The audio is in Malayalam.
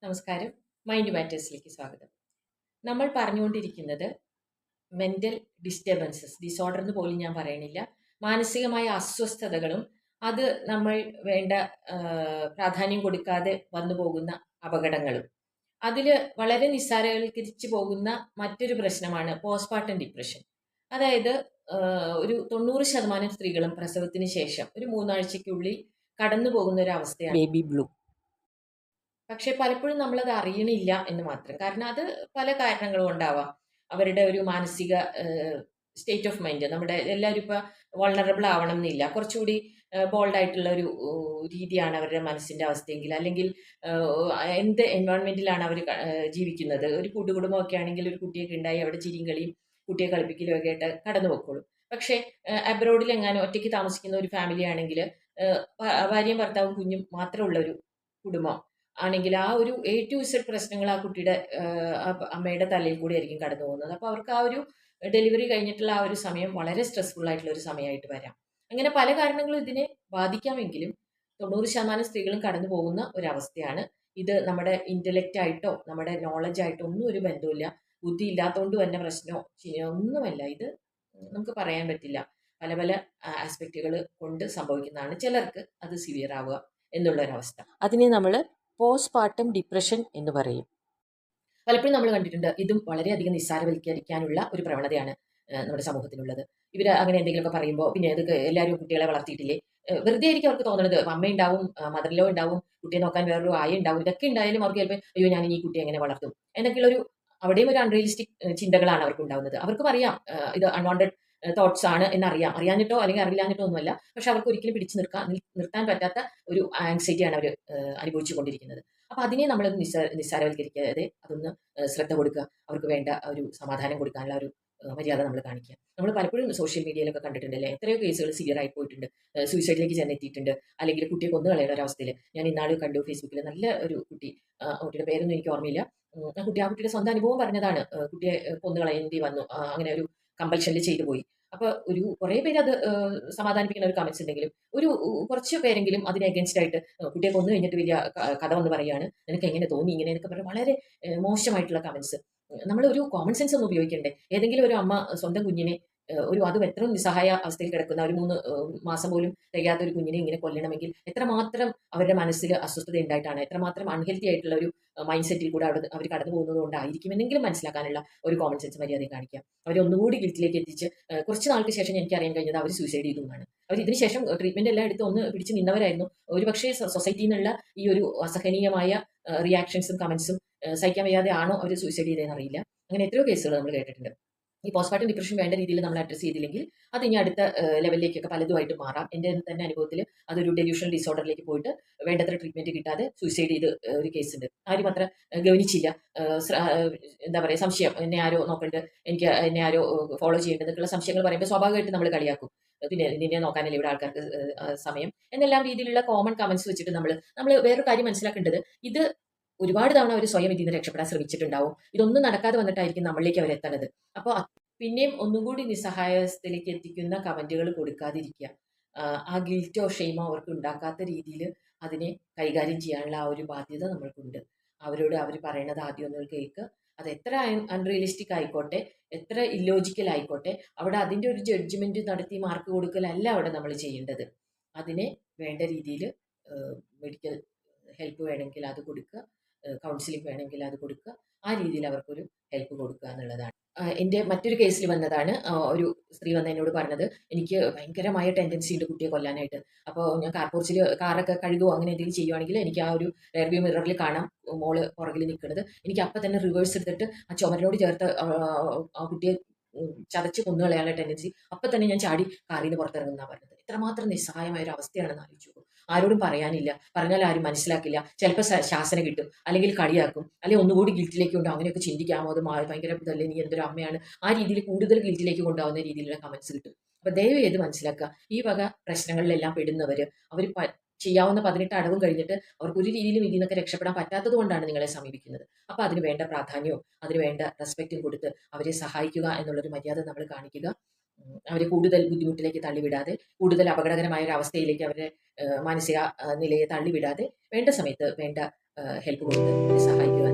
നമസ്കാരം. മൈൻഡ് മാറ്റേഴ്സിലേക്ക് സ്വാഗതം. നമ്മൾ പറഞ്ഞുകൊണ്ടിരിക്കുന്നത് മെന്റൽ ഡിസ്റ്റർബൻസസ്, ഡിസോർഡർ എന്ന് പോലും ഞാൻ പറയണില്ല. മാനസികമായ അസ്വസ്ഥതകളും അത് നമ്മൾ വേണ്ട പ്രാധാന്യം കൊടുക്കാതെ വന്നു പോകുന്ന അപകടങ്ങളും. അതിൽ വളരെ നിസ്സാരവൽക്കരിച്ച് പോകുന്ന മറ്റൊരു പ്രശ്നമാണ് പോസ്റ്റ്പാർട്ടം ഡിപ്രഷൻ. അതായത് ഒരു 90% സ്ത്രീകളും പ്രസവത്തിന് ശേഷം ഒരു 3 ആഴ്ചയ്ക്കുള്ളിൽ കടന്നു പോകുന്ന ഒരു അവസ്ഥയാണ് ബേബി ബ്ലൂ. പക്ഷെ പലപ്പോഴും നമ്മളത് അറിയണില്ല എന്ന് മാത്രം. കാരണം അത് പല കാരണങ്ങളും ഉണ്ടാവാം. അവരുടെ ഒരു മാനസിക സ്റ്റേറ്റ് ഓഫ് മൈൻഡ്, നമ്മുടെ എല്ലാവരും ഇപ്പോൾ വൾണറബിൾ ആവണം എന്നില്ല. കുറച്ചുകൂടി ബോൾഡ് ആയിട്ടുള്ള ഒരു രീതിയാണ് അവരുടെ മനസ്സിന്റെ അവസ്ഥയെങ്കിൽ, അല്ലെങ്കിൽ എന്ത് എൻവയോൺമെന്റിലാണ് അവർ ജീവിക്കുന്നത്. ഒരു കൂട്ടുകുടുംബമൊക്കെ ആണെങ്കിൽ ഒരു കുട്ടിയൊക്കെ ഉണ്ടായി അവിടെ ചിരിയും കളിയും കുട്ടിയെ കളിപ്പിക്കലും ഒക്കെ ആയിട്ട് കടന്നു പോയിക്കോളും. പക്ഷേ അബ്രോഡിൽ എങ്ങാനും ഒറ്റയ്ക്ക് താമസിക്കുന്ന ഒരു ഫാമിലി ആണെങ്കിൽ ഭാര്യയും ഭർത്താവും കുഞ്ഞും മാത്രമുള്ള ഒരു കുടുംബം ആണെങ്കിൽ ആ ഒരു എ ടു ഇസഡ് പ്രശ്നങ്ങൾ ആ കുട്ടിയുടെ അമ്മയുടെ തലയിൽ കൂടി ആയിരിക്കും കടന്നു പോകുന്നത്. അപ്പോൾ അവർക്ക് ആ ഒരു ഡെലിവറി കഴിഞ്ഞിട്ടുള്ള ആ ഒരു സമയം വളരെ സ്ട്രെസ്ഫുൾ ആയിട്ടുള്ള ഒരു സമയമായിട്ട് വരാം. അങ്ങനെ പല കാരണങ്ങളും ഇതിനെ ബാധിക്കാമെങ്കിലും 90% സ്ത്രീകളും കടന്നു പോകുന്ന ഒരവസ്ഥയാണ് ഇത്. നമ്മുടെ ഇന്റലക്റ്റ് ആയിട്ടോ നമ്മുടെ നോളജ് ആയിട്ടോ ഒന്നും ഒരു ബന്ധമില്ല. ബുദ്ധി ഇല്ലാത്തതുകൊണ്ട് തന്നെ പ്രശ്നമോ ഒന്നുമല്ല ഇത്. നമുക്ക് പറയാൻ പറ്റില്ല. പല പല ആസ്പെക്റ്റുകൾ കൊണ്ട് സംഭവിക്കുന്നതാണ്. ചിലർക്ക് അത് സിവിയർ ആവുക എന്നുള്ളൊരവസ്ഥ. അതിനെ നമ്മൾ പോസ്റ്റ്പാർട്ടം ഡിപ്രഷൻ എന്ന് പറയും. പലപ്പോഴും നമ്മൾ കണ്ടിട്ടുണ്ട് ഇതും വളരെയധികം നിസ്സാരവൽക്കരിക്കാനുള്ള ഒരു പ്രവണതയാണ് നമ്മുടെ സമൂഹത്തിനുള്ളത്. ഇവർ അങ്ങനെ എന്തെങ്കിലുമൊക്കെ പറയുമ്പോൾ പിന്നെ അത് എല്ലാവരും കുട്ടികളെ വളർത്തിയിട്ടില്ലേ, വെറുതെ ആയിരിക്കും അവർക്ക് തോന്നുന്നത്. അമ്മയുണ്ടാവും, മദറിലോ ഉണ്ടാവും, കുട്ടിയെ നോക്കാൻ വേറൊരു ആയ ഉണ്ടാവും. ഇതൊക്കെ ഉണ്ടായാലും അവർക്ക് ചിലപ്പോൾ അയ്യോ ഞാൻ ഈ കുട്ടിയെ എങ്ങനെ വളർത്തും എന്നൊക്കെയുള്ളൊരു അവിടെയും ഒരു അൺറിയലിസ്റ്റിക് ചിന്തകളാണ് അവർക്ക് ഉണ്ടാവുന്നത്. അവർക്കും അറിയാം ഇത് അൺവാണ്ടഡ് തോട്ട്സ് ആണ് എന്നറിയാം. അറിയാഞ്ഞിട്ടോ അല്ലെങ്കിൽ അറിയില്ലാഞ്ഞിട്ടോ ഒന്നുമല്ല. പക്ഷെ അവർക്ക് ഒരിക്കലും പിടിച്ചു നിർത്താൻ പറ്റാത്ത ഒരു ആങ്സൈറ്റിയാണ് അവർ അനുഭവിച്ചു കൊണ്ടിരിക്കുന്നത്. അപ്പൊ അതിനെ നമ്മൾ നിസ്സാരവൽക്കരിക്കാതെ അതൊന്ന് ശ്രദ്ധ കൊടുക്കുക. അവർക്ക് വേണ്ട ഒരു സമാധാനം കൊടുക്കാനുള്ള ഒരു മര്യാദ നമ്മൾ കാണിക്കുക. നമ്മൾ പലപ്പോഴും സോഷ്യൽ മീഡിയയിലൊക്കെ കണ്ടിട്ടുണ്ടല്ലേ, എത്രയോ കേസുകൾ സിവിയർ ആയി പോയിട്ടുണ്ട്, സൂയിസൈഡിലേക്ക് ചെന്നെത്തിയിട്ടുണ്ട്, അല്ലെങ്കിൽ കുട്ടിയെ കൊന്നു കളയുന്ന ഒരു അവസ്ഥയിൽ. ഞാൻ ഇന്നാൾ കണ്ടു ഫേസ്ബുക്കിൽ നല്ല ഒരു കുട്ടി, കുട്ടിയുടെ പേരൊന്നും എനിക്ക് ഓർമ്മയില്ല. ആ കുട്ടിയുടെ സ്വന്തം അനുഭവം പറഞ്ഞതാണ്. കുട്ടിയെ കൊന്നു കളയേണ്ടി വന്നു, അങ്ങനെ ഒരു കമ്പൽഷനിൽ ചെയ്തു പോയി. അപ്പൊ ഒരു കുറെ പേര് അത് സമാധാനിപ്പിക്കുന്ന ഒരു കമന്റ്സ് ഉണ്ടെങ്കിലും ഒരു കുറച്ച് പേരെങ്കിലും അതിന് അഗേൻസ്റ്റ് ആയിട്ട് കുട്ടിയെ കൊന്നു കഴിഞ്ഞിട്ട് വലിയ കഥ വന്ന് പറയാണ്, നിനക്ക് എങ്ങനെ തോന്നി ഇങ്ങനെ എന്നൊക്കെ പറഞ്ഞ് വളരെ മോശമായിട്ടുള്ള കമന്റ്സ്. നമ്മൾ ഒരു കോമൺ സെൻസ് ഒന്ന് ഉപയോഗിക്കണ്ടേ? ഏതെങ്കിലും ഒരു അമ്മ സ്വന്തം കുഞ്ഞിനെ ഒരു അതും എത്ര നിസ്സഹായ അവസ്ഥയിൽ കിടക്കുന്ന ഒരു 3 മാസം പോലും തികയാത്ത ഒരു കുഞ്ഞിനെ ഇങ്ങനെ കൊല്ലണമെങ്കിൽ എത്രമാത്രം അവരുടെ മനസ്സിൽ അസ്വസ്ഥത ഉണ്ടായിട്ടാണ്, എത്രമാത്രം അൺഹെൽത്തി ആയിട്ടുള്ള ഒരു മൈൻഡ് സെറ്റിൽ കൂടെ അവർ കടന്നു പോകുന്നത് കൊണ്ടായിരിക്കും എന്നെങ്കിലും മനസ്സിലാക്കാനുള്ള ഒരു കോമൺ സെൻസ് മര്യാദ കാണിക്കുക. അവരെ ഒന്നുകൂടി ഗിൽറ്റിലേക്ക് എത്തിച്ച് കുറച്ച് നാൾക്ക് ശേഷം എനിക്ക് അറിയാൻ കഴിഞ്ഞത് അവർ സൂസൈഡ് ചെയ്തു എന്നാണ്. അവർ ഇതിന് ശേഷം ട്രീറ്റ്മെന്റ് എല്ലാം എടുത്ത് ഒന്ന് പിടിച്ച് നിന്നവരായിരുന്നു. ഒരുപക്ഷേ സൊസൈറ്റിയിൽ നിന്നുള്ള ഈ ഒരു അസഹനീയമായ റിയാക്ഷൻസും കമന്റ്സും സഹിക്കാൻ വയ്യാതെ ആണോ അവർ സൂസൈഡ് ചെയ്തതെന്ന് അറിയില്ല. അങ്ങനെ എത്രയോ കേസുകൾ നമ്മൾ കേട്ടിട്ടുണ്ട്. ഈ പോസ്റ്റ്പാർട്ടം ഡിപ്രഷൻ വേണ്ട രീതിയിൽ നമ്മൾ അഡ്രസ് ചെയ്തില്ലെങ്കിൽ അത് ഇനി അടുത്ത ലെവലിലേക്കൊക്കെ പലതുമായിട്ട് മാറാം. എൻ്റെ തന്നെ അനുഭവത്തിൽ അതൊരു ഡെല്യൂഷണൽ ഡിസോർഡറിലേക്ക് പോയിട്ട് വേണ്ടത്ര ട്രീറ്റ്മെന്റ് കിട്ടാതെ സൂസൈഡ് ചെയ്ത് ഒരു കേസുണ്ട്. ആരും അത്ര ഗവനിച്ചില്ല. എന്താ പറയുക, സംശയം, എന്നെ ആരോ നോക്കണ്ട്, എനിക്ക് എന്നെ ആരോ ഫോളോ ചെയ്യേണ്ടതൊക്കെയുള്ള സംശയങ്ങൾ പറയുമ്പോൾ സ്വാഭാവികമായിട്ട് നമ്മൾ കളിയാക്കും. പിന്നെ നിന്നെ നോക്കാനല്ലേ ഇവിടെ ആൾക്കാർക്ക് സമയം എന്നെല്ലാം രീതിയിലുള്ള കോമൺ കമന്റ്സ് വെച്ചിട്ട് നമ്മൾ വേറൊരു കാര്യം മനസ്സിലാക്കേണ്ടത്, ഇത് ഒരുപാട് തവണ അവർ സ്വയം ഇതിൽ നിന്ന് രക്ഷപ്പെടാൻ ശ്രമിച്ചിട്ടുണ്ടാവും. ഇതൊന്നും നടക്കാതെ വന്നിട്ടായിരിക്കും നമ്മളിലേക്ക് അവർ എത്തുന്നത്. അപ്പോൾ പിന്നെയും ഒന്നുകൂടി നിസ്സഹായാവസ്ഥയിലേക്ക് എത്തിക്കുന്ന കമന്റുകൾ കൊടുക്കാതിരിക്കുക. ആ ഗിൽറ്റോ ഷെയിമോ അവർക്ക് ഉണ്ടാക്കാത്ത രീതിയിൽ അതിനെ കൈകാര്യം ചെയ്യാനുള്ള ആ ഒരു ബാധ്യത നമ്മൾക്കുണ്ട്. അവരോട് അവർ പറയുന്നത് ആദ്യം ഒന്ന് കേൾക്കുക. അത് എത്ര അൺറിയലിസ്റ്റിക് ആയിക്കോട്ടെ, എത്ര ഇല്ലോജിക്കൽ ആയിക്കോട്ടെ, അവിടെ അതിൻ്റെ ഒരു ജഡ്ജ്മെന്റ് നടത്തി മാർക്ക് കൊടുക്കലല്ല അവിടെ നമ്മൾ ചെയ്യേണ്ടത്. അതിനെ വേണ്ട രീതിയിൽ മെഡിക്കൽ ഹെൽപ്പ് വേണമെങ്കിൽ അത് കൊടുക്കുക, കൗൺസിലിംഗ് വേണമെങ്കിൽ അത് കൊടുക്കുക. ആ രീതിയിൽ അവർക്കൊരു ഹെൽപ്പ് കൊടുക്കുക എന്നുള്ളതാണ്. എൻ്റെ മറ്റൊരു കേസിൽ വന്നതാണ്. ഒരു സ്ത്രീ വന്ന് എന്നോട് പറഞ്ഞത്, എനിക്ക് ഭയങ്കരമായ ടെൻഡൻസി ഉണ്ട് കുട്ടിയെ കൊല്ലാനായിട്ട്. അപ്പോൾ ഞാൻ കാർ പോർച്ചിൽ കാറൊക്കെ കഴുകുകയോ അങ്ങനെ എന്തെങ്കിലും ചെയ്യുവാണെങ്കിൽ എനിക്ക് ആ ഒരു റിയർ വ്യൂ മിററിൽ കാണാം മോള് പുറകിൽ നിൽക്കുന്നത്. എനിക്ക് അപ്പം തന്നെ റിവേഴ്സ് എടുത്തിട്ട് ആ ചുമരിനോട് ചേർത്ത് ആ കുട്ടിയെ ചതച്ച് കൊന്നുകളയാനുള്ള ടെൻഡൻസി. അപ്പം തന്നെ ഞാൻ ചാടി കാറിൽ നിന്ന് പുറത്തിറങ്ങുന്നതാണ് പറഞ്ഞത്. ഇത്രമാത്രം നിസ്സഹായമായ ഒരു അവസ്ഥയാണെന്ന് ആലോചിച്ചു. ആരോടും പറയാനില്ല, പറഞ്ഞാൽ ആരും മനസ്സിലാക്കില്ല, ചിലപ്പോൾ ശാസന കിട്ടും, അല്ലെങ്കിൽ കളിയാക്കും, അല്ലെങ്കിൽ ഒന്നുകൂടി ഗിൽറ്റിലേക്ക് കൊണ്ടും അങ്ങനെയൊക്കെ ചിന്തിക്കാമോ, അത് ഭയങ്കര ഇതല്ലേ, നീ എന്തൊരു അമ്മയാണ്, ആ രീതിയിൽ കൂടുതൽ ഗിൽറ്റിലേക്ക് കൊണ്ടാവുന്ന രീതിയിലുള്ള കമന്റ്സ് കിട്ടും. അപ്പൊ ദയവ് ചെയ്ത് മനസ്സിലാക്കുക, ഈ വക പ്രശ്നങ്ങളിലെല്ലാം പെടുന്നവര് അവർ ചെയ്യാവുന്ന 18 അടവും കഴിഞ്ഞിട്ട് അവർക്ക് ഒരു രീതിയിലും ഇതിൽ നിന്നൊക്കെ രക്ഷപ്പെടാൻ പറ്റാത്തത് കൊണ്ടാണ് നിങ്ങളെ സമീപിക്കുന്നത്. അപ്പൊ അതിന് വേണ്ട പ്രാധാന്യവും അതിന് വേണ്ട റെസ്പെക്റ്റും കൊടുത്ത് അവരെ സഹായിക്കുക എന്നുള്ളൊരു മര്യാദ നമ്മൾ കാണിക്കുക. അവരെ കൂടുതൽ ബുദ്ധിമുട്ടിലേക്ക് തള്ളിവിടാതെ, കൂടുതൽ അപകടകരമായ ഒരു അവസ്ഥയിലേക്ക് അവരെ മാനസിക നിലയെ തള്ളിവിടാതെ വേണ്ട സമയത്ത് വേണ്ട ഹെൽപ്പ് കൊടുത്ത് എന്നെ സഹായിക്കുവാൻ